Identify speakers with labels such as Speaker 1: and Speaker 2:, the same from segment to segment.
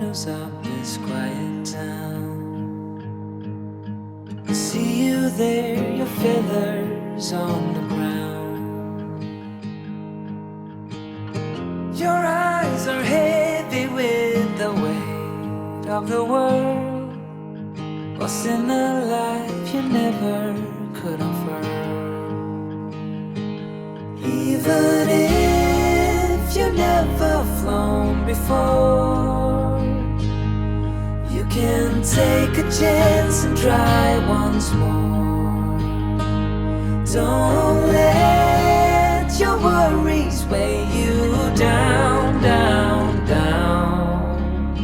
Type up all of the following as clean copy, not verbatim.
Speaker 1: shadows of this quiet town. I see you there, your feathers on the ground. Your eyes are heavy with the weight of the world. What's in a life you never could offer? Even if you've never flown before, you can take a chance and try once more. Don't let your worries weigh you down, down, down.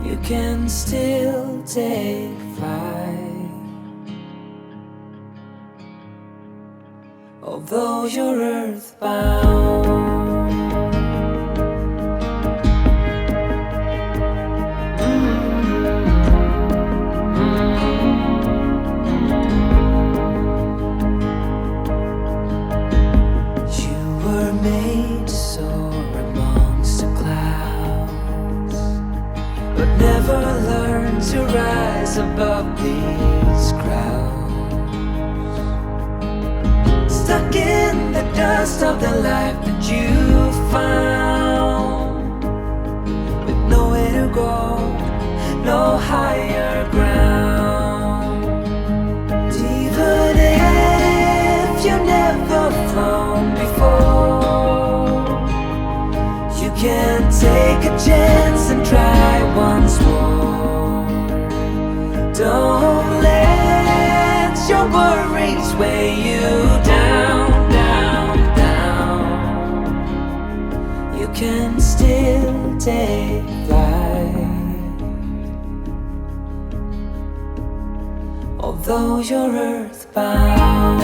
Speaker 1: You can still take flight, although you're earthbound. You were made to soar amongst the clouds, but never learned to rise above these crowds. Stuck in the dust of the life that you found, with nowhere to go, no higher ground. Even if you've never flown before, you can take a chance and try once more. Don't let your worries weigh you down, down, down. You can still take flight, although you're earthbound.